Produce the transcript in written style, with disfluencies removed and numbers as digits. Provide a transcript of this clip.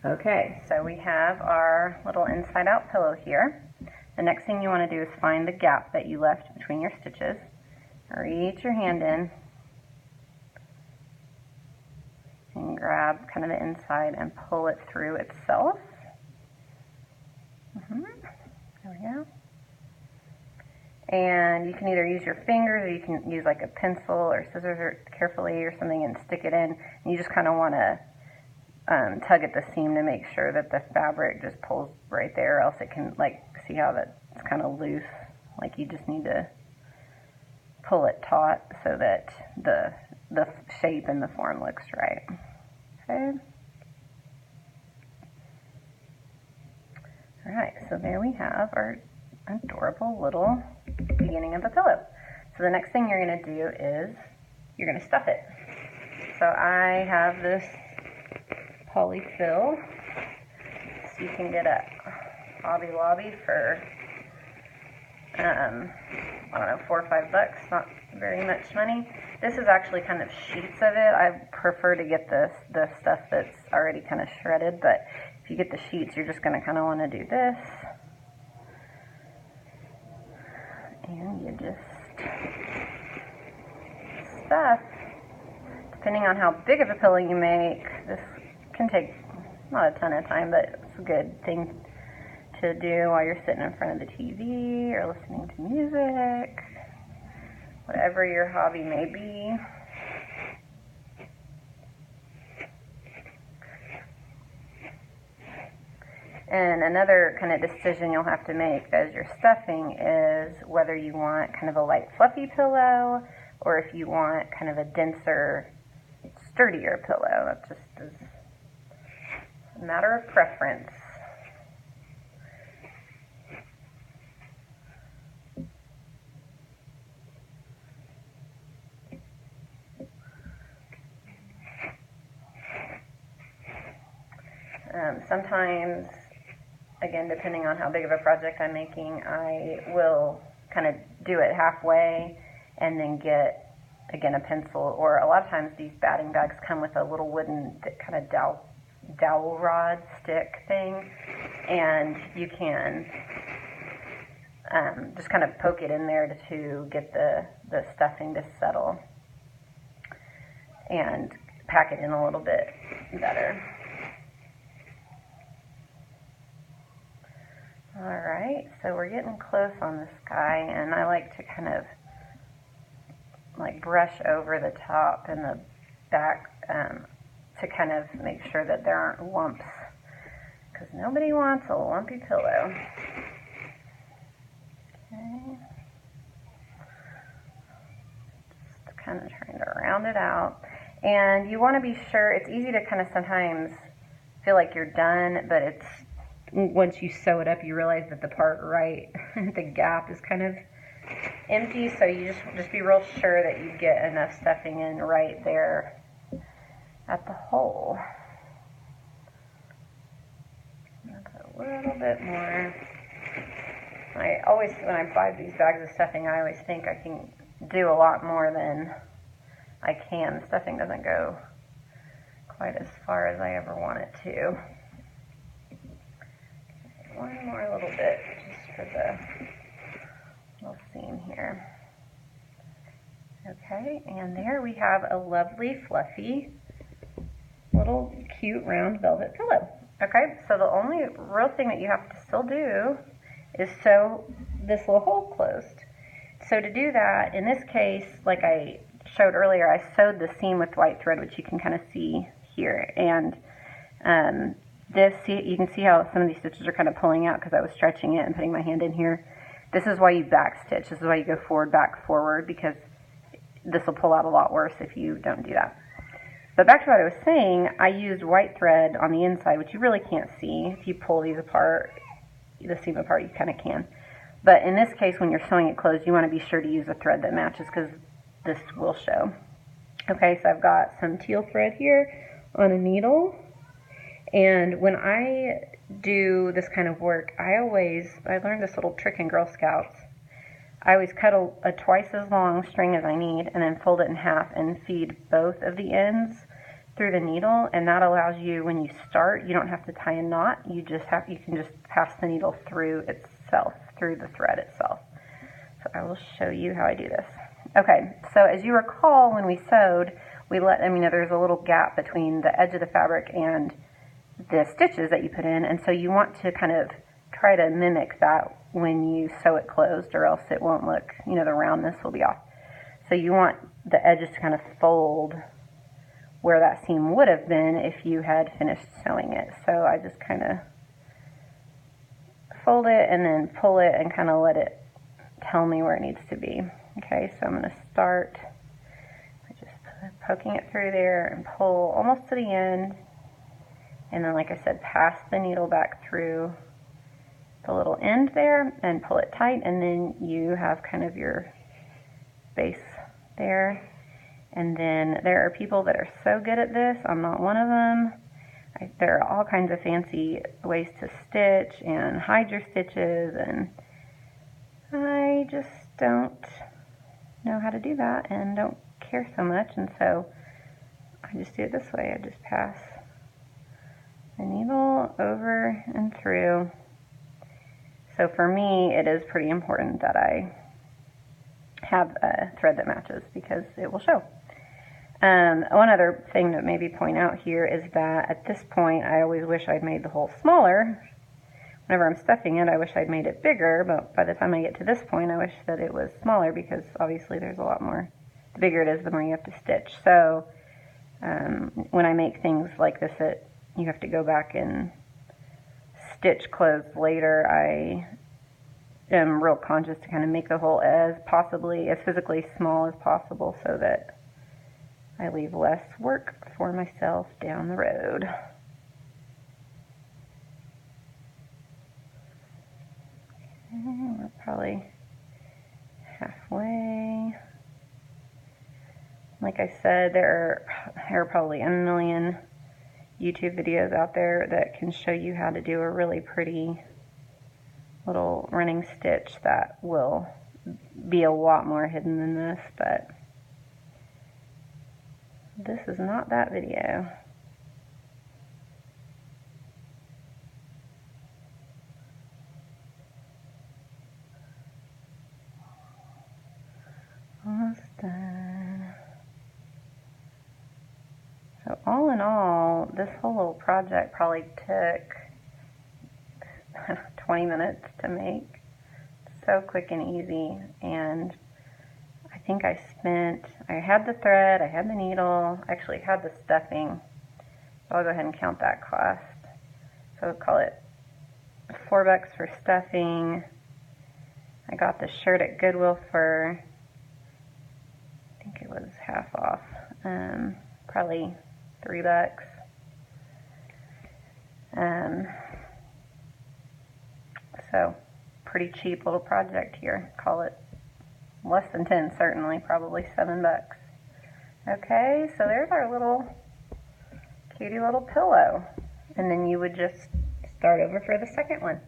Okay, so we have our little inside out pillow here. The next thing you want to do is find the gap that you left between your stitches. Reach your hand in and grab kind of the inside and pull it through itself. There we go. And you can either use your fingers or you can use like a pencil or scissors or carefully or something and stick it in. And you just kind of want to tug at the seam to make sure that the fabric just pulls right there, or else it can, like, see how that's kind of loose. Like, you just need to pull it taut so that the shape and the form looks right. Okay. Alright, so there we have our adorable little beginning of a pillow. So the next thing you're going to do is you're going to stuff it. So I have this polyfill, so you can get at Hobby Lobby for I don't know, $4 or $5, not very much money. This is actually kind of sheets of it. I prefer to get the stuff that's already kind of shredded, but if you get the sheets, you're just going to kind of want to do this. And you just stuff. Depending on how big of a pillow you make, this can take not a ton of time, but it's a good thing to do while you're sitting in front of the TV or listening to music, whatever your hobby may be. And another kind of decision you'll have to make as you're stuffing is whether you want kind of a light fluffy pillow or if you want kind of a denser, sturdier pillow. That just is a matter of preference. Sometimes, again, depending on how big of a project I'm making, I will kind of do it halfway and then get, again, a pencil, or a lot of times these batting bags come with a little wooden kind of dowel rod stick thing, and you can just kind of poke it in there to get the stuffing to settle and pack it in a little bit better. Alright, so we're getting close on this guy, and I like to kind of like brush over the top and the back to kind of make sure that there aren't lumps, because nobody wants a lumpy pillow. Okay. Just kind of trying to round it out. And you want to be sure, it's easy to kind of sometimes feel like you're done, but it's once you sew it up, you realize that the part right, the gap is kind of empty, so you just be real sure that you get enough stuffing in right there at the hole. A little bit more. I always, when I buy these bags of stuffing, I always think I can do a lot more than I can. Stuffing doesn't go quite as far as I ever want it to. One more little bit, just for the little seam here. Okay, and there we have a lovely, fluffy, little cute round velvet pillow. Okay, so the only real thing that you have to still do is sew this little hole closed. So to do that, in this case, like I showed earlier, I sewed the seam with white thread, which you can kind of see here. And you can see how some of these stitches are kind of pulling out because I was stretching it and putting my hand in here. This is why you back stitch. This is why you go forward, back, forward, because this will pull out a lot worse if you don't do that. But back to what I was saying, I used white thread on the inside, which you really can't see. If you pull these apart, the seam apart, you kind of can. But in this case, when you're sewing it closed, you want to be sure to use a thread that matches because this will show. Okay, so I've got some teal thread here on a needle. And when I do this kind of work, I learned this little trick in Girl Scouts. I always cut a twice as long string as I need and then fold it in half and feed both of the ends through the needle, and that allows you, when you start, you don't have to tie a knot. You can just pass the needle through itself, through the thread itself. So I will show you how I do this. Okay, so as you recall, when we sewed, there's a little gap between the edge of the fabric and the stitches that you put in, and so you want to kind of try to mimic that when you sew it closed, or else it won't look, the roundness will be off. So you want the edges to kind of fold where that seam would have been if you had finished sewing it. So I just kind of fold it and then pull it and kind of let it tell me where it needs to be. Okay, so I'm going to start by just poking it through there and pull almost to the end, and then, like I said, pass the needle back through the little end there and pull it tight, and then you have kind of your base there. And then there are people that are so good at this. I'm not one of them. There are all kinds of fancy ways to stitch and hide your stitches, and I just don't know how to do that and don't care so much, and so I just do it this way. I just pass the needle over and through. So for me, it is pretty important that I have a thread that matches, because it will show. One other thing to maybe point out here is that at this point, I always wish I'd made the hole smaller. Whenever I'm stuffing it, I wish I'd made it bigger, but by the time I get to this point, I wish that it was smaller, because obviously there's a lot more. The bigger it is, the more you have to stitch. So when I make things like this that you have to go back and stitch clothes later, I am real conscious to kind of make the hole as physically small as possible, so that I leave less work for myself down the road. We're probably halfway. Like I said, there are probably a million YouTube videos out there that can show you how to do a really pretty little running stitch that will be a lot more hidden than this, but this is not that video. Almost done. So all in all, this whole little project probably took 20 minutes to make. So quick and easy, and I think I had the thread, I had the needle, I actually had the stuffing, so I'll go ahead and count that cost. So we'll call it $4 for stuffing. I got the shirt at Goodwill for, I think it was half off, probably $3. So pretty cheap little project here. Call it less than 10, certainly, probably $7. Okay, so there's our little cutie little pillow, and then you would just start over for the second one.